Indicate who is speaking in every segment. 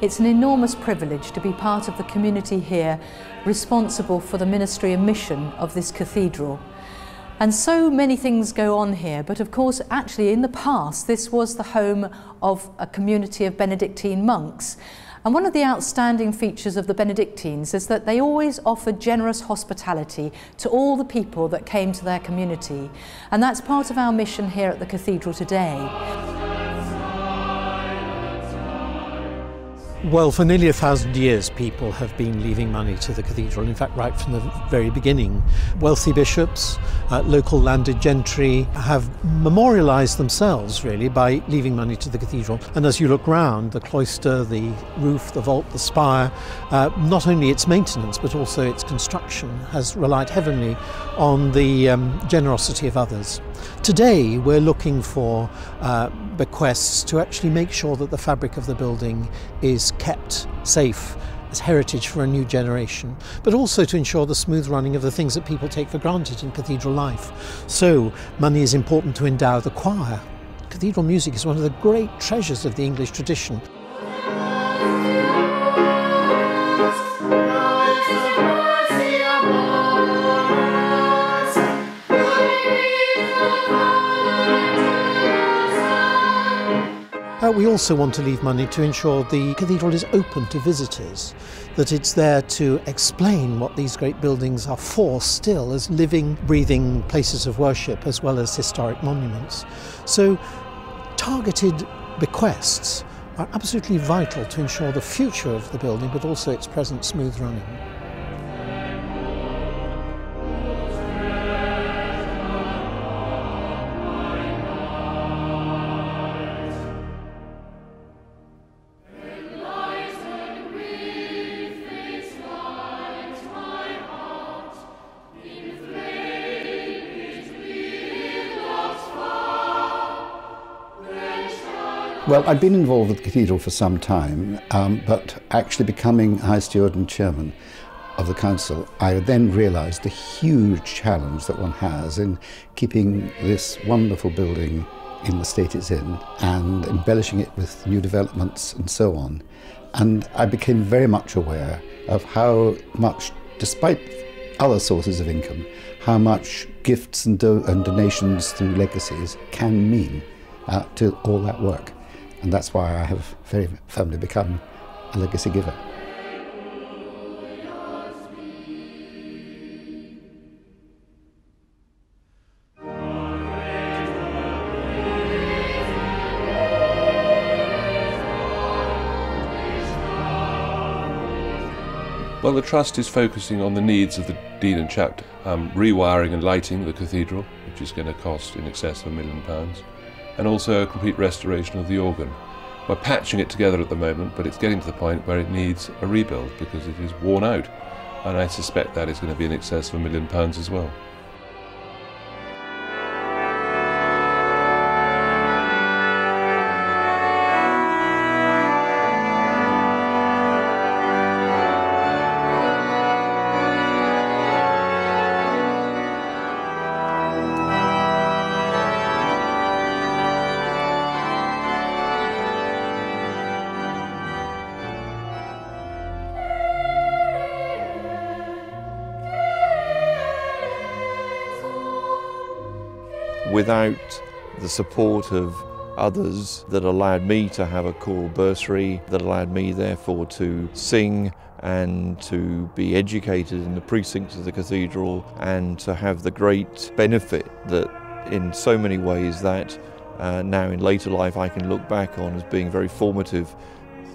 Speaker 1: It's an enormous privilege to be part of the community here responsible for the ministry and mission of this cathedral. And so many things go on here, but of course actually in the past this was the home of a community of Benedictine monks. And one of the outstanding features of the Benedictines is that they always offered generous hospitality to all the people that came to their community. And that's part of our mission here at the cathedral today.
Speaker 2: Well, for nearly 1,000 years people have been leaving money to the cathedral, in fact right from the very beginning. Wealthy bishops, local landed gentry have memorialised themselves really by leaving money to the cathedral. And as you look round, the cloister, the roof, the vault, the spire, not only its maintenance but also its construction has relied heavily on the generosity of others. Today we're looking for bequests to actually make sure that the fabric of the building is kept safe as heritage for a new generation, but also to ensure the smooth running of the things that people take for granted in cathedral life. So money is important to endow the choir. Cathedral music is one of the great treasures of the English tradition. We also want to leave money to ensure the cathedral is open to visitors, that it's there to explain what these great buildings are for still as living, breathing places of worship as well as historic monuments. So targeted bequests are absolutely vital to ensure the future of the building but also its present smooth running.
Speaker 3: Well, I'd been involved with the cathedral for some time, but actually becoming High Steward and Chairman of the Council, I then realised the huge challenge that one has in keeping this wonderful building in the state it's in and embellishing it with new developments and so on. And I became very much aware of how much, despite other sources of income, how much gifts and donations through legacies can mean to all that work. And that's why I have very firmly become a legacy giver.
Speaker 4: Well, the Trust is focusing on the needs of the Dean and Chapter, rewiring and lighting the cathedral, which is going to cost in excess of £1 million. And also a complete restoration of the organ. We're patching it together at the moment, but it's getting to the point where it needs a rebuild because it is worn out, and I suspect that is going to be in excess of £1 million as well.
Speaker 5: Without the support of others that allowed me to have a choral bursary, that allowed me therefore to sing and to be educated in the precincts of the cathedral and to have the great benefit that in so many ways that now in later life I can look back on as being a very formative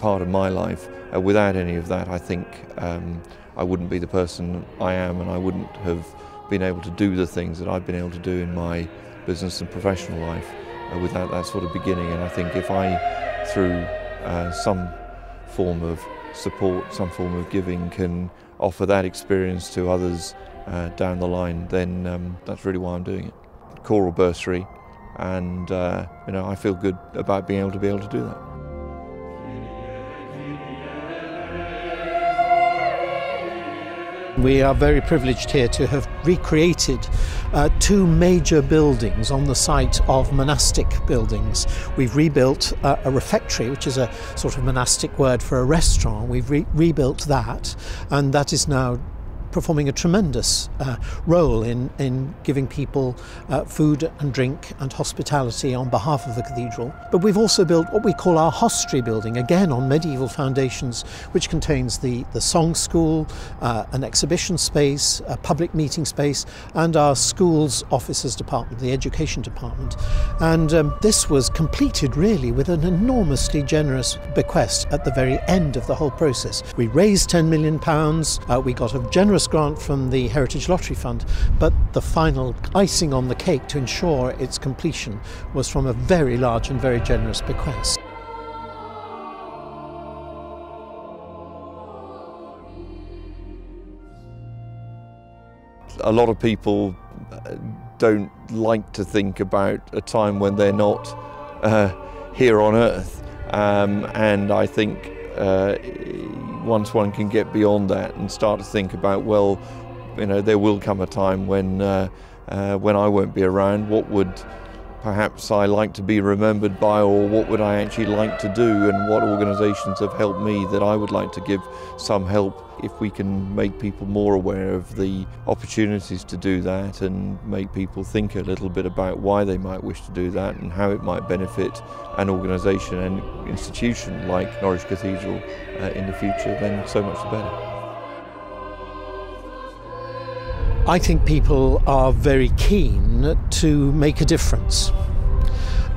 Speaker 5: part of my life. Without any of that, I think I wouldn't be the person I am, and I wouldn't have been able to do the things that I've been able to do in my business and professional life without that sort of beginning. And I think if I, through some form of support, some form of giving, can offer that experience to others down the line, then that's really why I'm doing it. Choral bursary, and I feel good about being able to do that.
Speaker 2: We are very privileged here to have recreated two major buildings on the site of monastic buildings. We've rebuilt a refectory, which is a sort of monastic word for a restaurant. We've rebuilt that, and that is now performing a tremendous role in giving people food and drink and hospitality on behalf of the cathedral. But we've also built what we call our hostelry building, again on medieval foundations, which contains the song school, an exhibition space, a public meeting space, and our school's officers department, the education department. And this was completed really with an enormously generous bequest at the very end of the whole process. We raised £10 million, we got a generous grant from the Heritage Lottery Fund, but the final icing on the cake to ensure its completion was from a very large and very generous bequest.
Speaker 5: A lot of people don't like to think about a time when they're not here on earth, and I think once one can get beyond that and start to think about, well, you know, there will come a time when I won't be around. What would perhaps I like to be remembered by, or what would I actually like to do, and what organisations have helped me that I would like to give some help? If we can make people more aware of the opportunities to do that and make people think a little bit about why they might wish to do that and how it might benefit an organisation and institution like Norwich Cathedral in the future, then so much the better.
Speaker 2: I think people are very keen to make a difference.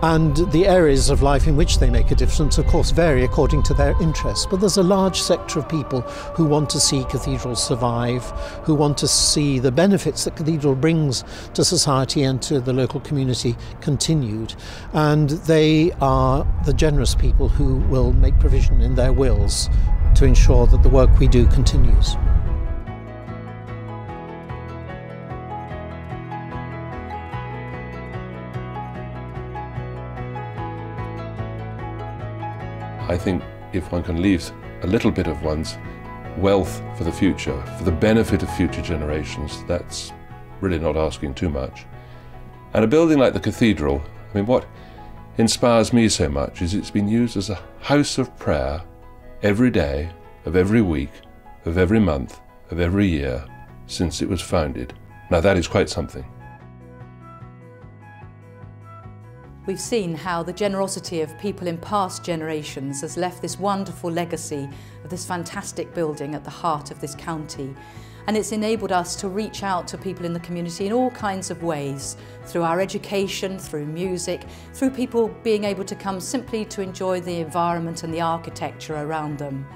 Speaker 2: And the areas of life in which they make a difference, of course, vary according to their interests. But there's a large sector of people who want to see cathedrals survive, who want to see the benefits that cathedral brings to society and to the local community continued. And they are the generous people who will make provision in their wills to ensure that the work we do continues.
Speaker 4: I think if one can leave a little bit of one's wealth for the future, for the benefit of future generations, that's really not asking too much. And a building like the cathedral, I mean, what inspires me so much is it's been used as a house of prayer every day, of every week, of every month, of every year since it was founded. Now that is quite something.
Speaker 1: We've seen how the generosity of people in past generations has left this wonderful legacy of this fantastic building at the heart of this county. And it's enabled us to reach out to people in the community in all kinds of ways, through our education, through music, through people being able to come simply to enjoy the environment and the architecture around them.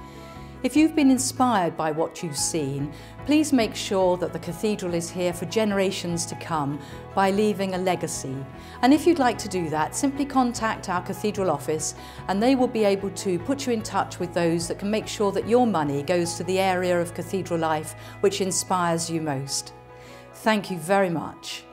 Speaker 1: If you've been inspired by what you've seen, please make sure that the cathedral is here for generations to come by leaving a legacy. And if you'd like to do that, simply contact our cathedral office and they will be able to put you in touch with those that can make sure that your money goes to the area of cathedral life which inspires you most. Thank you very much.